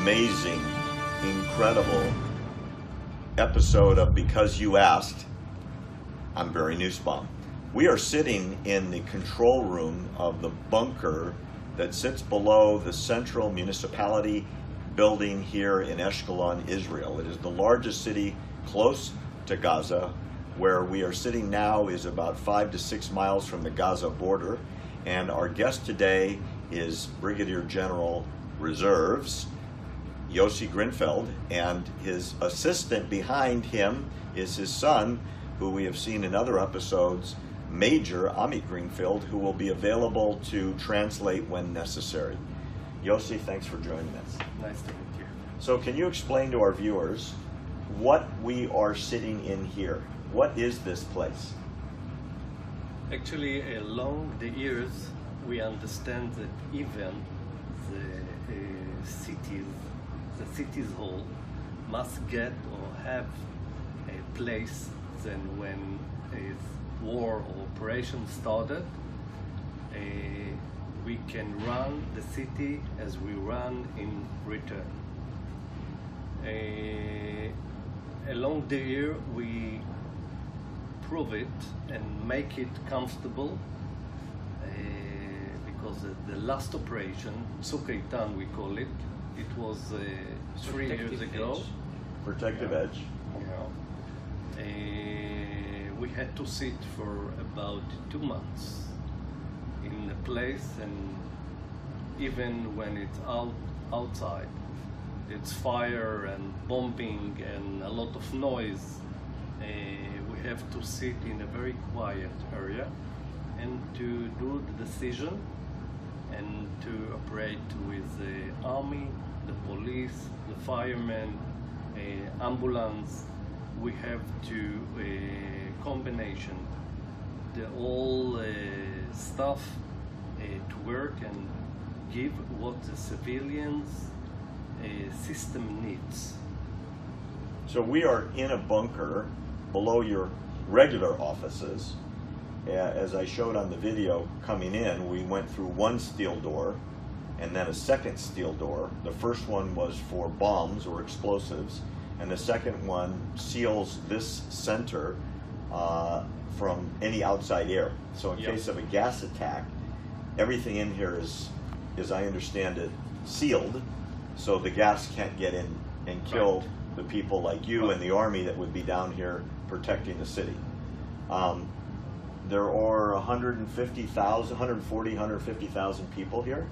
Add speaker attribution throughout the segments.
Speaker 1: amazing, incredible episode of Because You Asked. I'm Barry Nussbaum. We are sitting in the control room of the bunker that sits below the central municipality building here in Ashkelon, Israel. It is the largest city close to Gaza. Where we are sitting now is about 5 to 6 miles from the Gaza border. And our guest today is Brigadier General Reserves, Yossi Grinfeld, and his assistant behind him is his son, who we have seen in other episodes, Major Amit Grinfeld, who will be available to translate when necessary. Yossi, thanks for joining us.
Speaker 2: Nice to meet you.
Speaker 1: So can you explain to our viewers what we are sitting in here? What is this place?
Speaker 2: Actually, along the years, we understand that even the cities whole must get or have a place. Then when a war or operation started, we can run the city as we run in return. Along the year, we prove it and make it comfortable because the last operation, Tzuk we call it, it was 3 years ago.
Speaker 1: Protective edge.
Speaker 2: Yeah. We had to sit for about 2 months in a place, and even when it's outside, it's fire and bombing and a lot of noise. We have to sit in a very quiet area and to do the decision and to operate with the army, the police, the firemen, ambulance. We have to combination the all stuff to work and give what the civilians system needs.
Speaker 1: So we are in a bunker below your regular offices. As I showed on the video coming in, we went through one steel door and then a second steel door. The first one was for bombs or explosives, and the second one seals this center from any outside air. So in case of a gas attack, everything in here is, as I understand it, sealed, so the gas can't get in and kill the people like you and the army that would be down here protecting the city. There are 150,000 people here,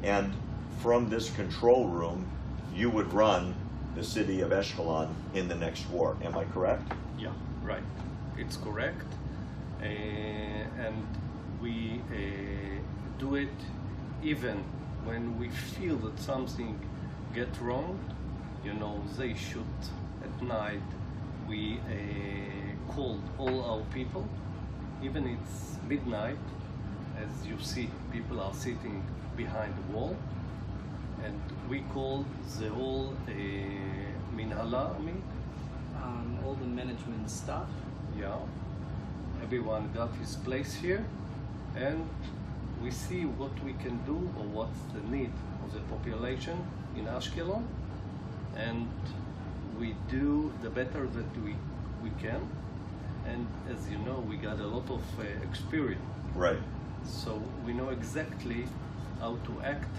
Speaker 1: and from this control room, you would run the city of Ashkelon in the next war. Am I correct?
Speaker 2: Yeah, right. It's correct. And we do it even when we feel that something gets wrong. You know, they shoot at night. We called all our people, even it's midnight. As you see, people are sitting behind the wall, and we called the whole Minhala,
Speaker 3: all the management staff.
Speaker 2: Yeah, everyone got his place here, and we see what we can do or what's the need of the population in Ashkelon, and we do the better that we can. And as you know, we got a lot of experience.
Speaker 1: Right.
Speaker 2: So we know exactly how to act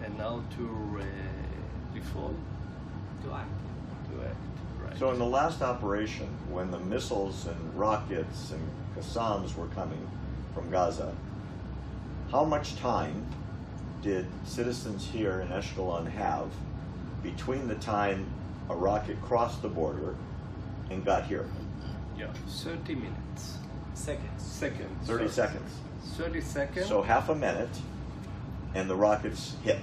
Speaker 2: and how to perform.
Speaker 3: To act.
Speaker 2: Right.
Speaker 1: So in the last operation, when the missiles and rockets and Qassams were coming from Gaza, how much time did citizens here in Ashkelon have between the time a rocket crossed the border and got here?
Speaker 2: Yeah, 30 minutes.
Speaker 3: Seconds.
Speaker 1: 30 seconds.
Speaker 2: 30 seconds.
Speaker 1: So half a minute, and the rockets hit.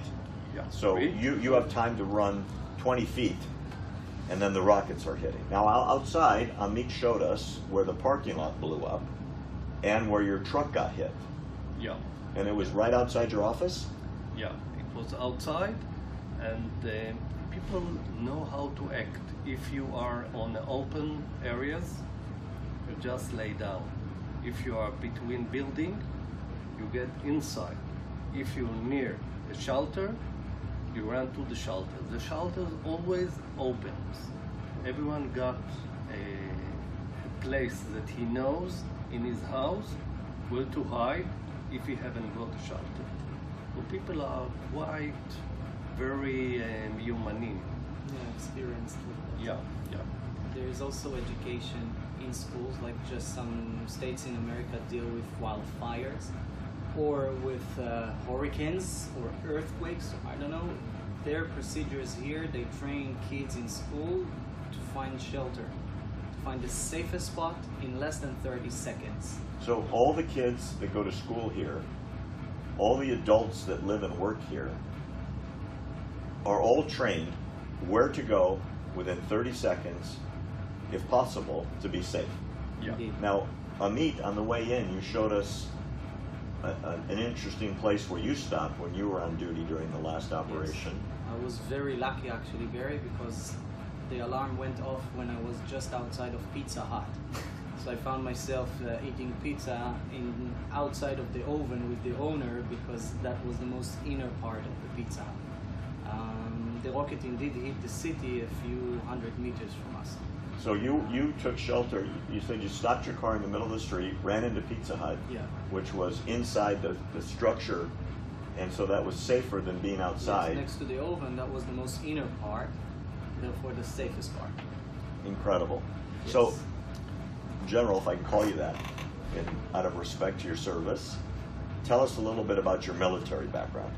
Speaker 2: Yeah.
Speaker 1: So you have time to run 20 feet, and then the rockets are hitting. Now outside, Amit showed us where the parking lot blew up, and where your truck got hit.
Speaker 2: Yeah.
Speaker 1: And it was right outside your office?
Speaker 2: Yeah, it was outside, and people know how to act. If you are on open areas, you just lay down. If you are between building, you get inside. If you're near a shelter, you run to the shelter. The shelter always opens. Everyone got a place that he knows in his house where to hide if he haven't got a shelter. So people are quite very humanine.
Speaker 3: Yeah, experienced with that.
Speaker 2: Yeah, yeah.
Speaker 3: There is also education in schools, like just some states in America deal with wildfires or with hurricanes or earthquakes, I don't know. Their procedures here, they train kids in school to find shelter, to find the safest spot in less than 30 seconds.
Speaker 1: So all the kids that go to school here, all the adults that live and work here, are all trained where to go within 30 seconds, if possible, to be safe.
Speaker 2: Yeah.
Speaker 3: Indeed.
Speaker 1: Now, Amit, on the way in, you showed us an interesting place where you stopped when you were on duty during the last operation.
Speaker 3: Yes. I was very lucky actually, Barry, because the alarm went off when I was just outside of Pizza Hut. So I found myself eating pizza outside of the oven with the owner, because that was the most inner part of the Pizza Hut. The rocket indeed hit the city a few hundred meters from us.
Speaker 1: So you took shelter. You said you stopped your car in the middle of the street, ran into Pizza Hut,
Speaker 3: Yeah.
Speaker 1: which was inside the structure, and so that was safer than being outside.
Speaker 3: Yes, next to the oven, that was the most inner part, therefore the safest part.
Speaker 1: Incredible.
Speaker 3: Yes.
Speaker 1: So, General, if I can call you that, out of respect to your service, tell us a little bit about your military background.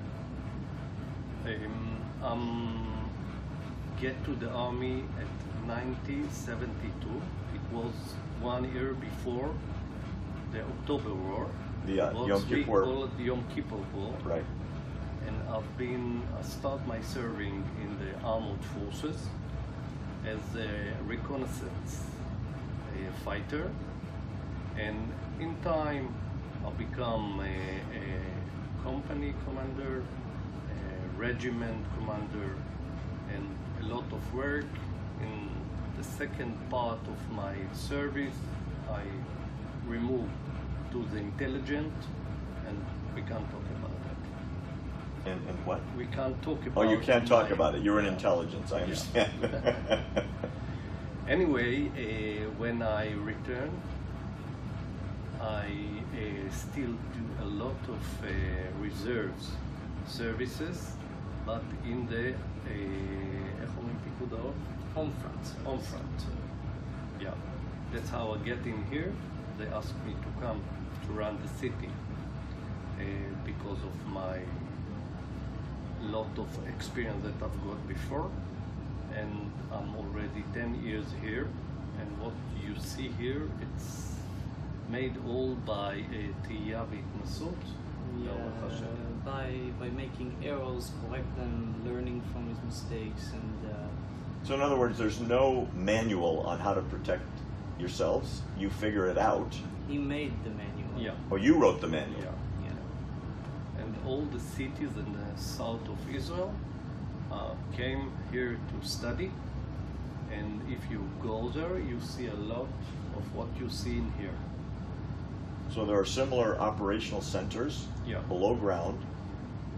Speaker 2: Get to the army at 1972. It was 1 year before the October War.
Speaker 1: The
Speaker 2: What
Speaker 1: Yom
Speaker 2: we
Speaker 1: Kippur.
Speaker 2: call it the Yom Kippur War.
Speaker 1: Right.
Speaker 2: And I start my serving in the armored forces as a reconnaissance fighter, and in time I become a company commander, a regiment commander, and a lot of work. In the second part of my service, I removed to the intelligence, and we can't talk about that.
Speaker 1: And what?
Speaker 2: We can't talk about.
Speaker 1: Oh, you can't talk
Speaker 2: my-
Speaker 1: about it. You're in
Speaker 2: Yeah.
Speaker 1: intelligence. I understand.
Speaker 2: Anyway, when I return, I still do a lot of reserves services, but in the איך אומרים פיקוד העורף?
Speaker 3: Home front.
Speaker 2: Home front. Yeah, that's how I get in here. They asked me to come to run the city because of my lot of experience that I've got before, and I'm already 10 years here, and what you see here, it's made all by תהייה והתנסות. ברוך השם.
Speaker 3: By making errors, correct them, learning from his mistakes, and
Speaker 1: So in other words, there's no manual on how to protect yourselves. You figure it out.
Speaker 3: he made the manual.
Speaker 2: Yeah.
Speaker 1: Or you wrote the manual.
Speaker 2: Yeah.
Speaker 3: Yeah.
Speaker 2: And all the cities in the south of Israel came here to study, and if you go there, you see a lot of what you see in here.
Speaker 1: So there are similar operational centers
Speaker 2: Yeah.
Speaker 1: below ground.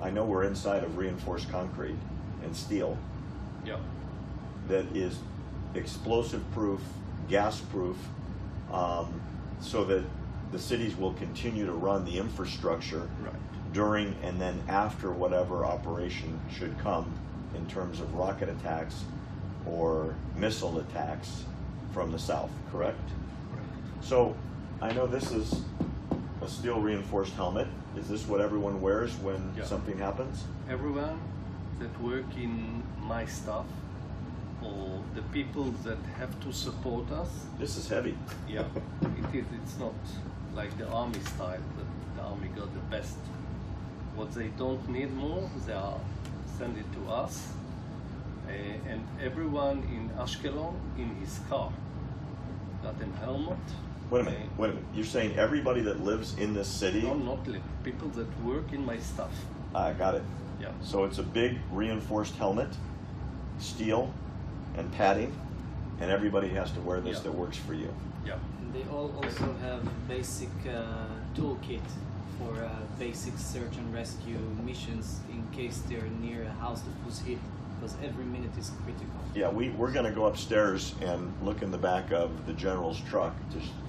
Speaker 1: I know we're inside of reinforced concrete and steel
Speaker 2: Yeah.
Speaker 1: that is explosive proof, gas proof, so that the cities will continue to run the infrastructure
Speaker 2: Right.
Speaker 1: during and then after whatever operation should come in terms of rocket attacks or missile attacks from the south, correct? So I know this is a steel reinforced helmet. Is this what everyone wears when
Speaker 2: Yeah.
Speaker 1: something happens?
Speaker 2: Everyone that work in my staff, or the people that have to support us,
Speaker 1: This is heavy.
Speaker 2: yeah, it is. It's not like the army style, that the army got the best. What they don't need more, they are send it to us. And everyone in Ashkelon, in his car, got a helmet.
Speaker 1: Wait a minute. You're saying everybody that lives in this city?
Speaker 2: No, not people that work in my staff.
Speaker 1: I got it.
Speaker 2: Yeah.
Speaker 1: So it's a big reinforced helmet, steel, and padding, and everybody has to wear this
Speaker 2: Yeah.
Speaker 1: that works for you.
Speaker 2: Yeah.
Speaker 3: And they all also have basic toolkit for basic search and rescue missions in case they're near a house that was hit, because every minute is critical.
Speaker 1: Yeah, we're going to go upstairs and look in the back of the general's truck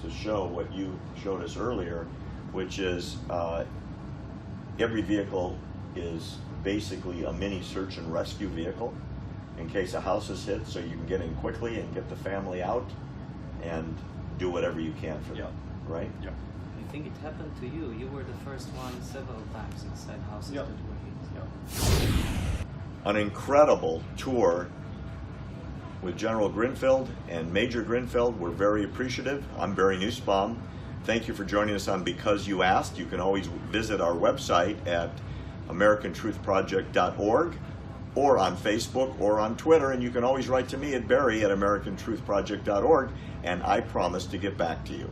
Speaker 1: to show what you showed us earlier, which is every vehicle is basically a mini search and rescue vehicle in case a house is hit, so you can get in quickly and get the family out and do whatever you can for them, right?
Speaker 2: Yeah.
Speaker 3: I think it happened to you. You were the first one several times inside houses
Speaker 2: Yeah.
Speaker 3: that were hit.
Speaker 2: Yeah.
Speaker 1: An incredible tour with General Grinfeld and Major Grinfeld. We're very appreciative. I'm Barry Nussbaum. Thank you for joining us on Because You Asked. You can always visit our website at AmericanTruthProject.org or on Facebook or on Twitter, and you can always write to me at Barry at AmericanTruthProject.org, and I promise to get back to you.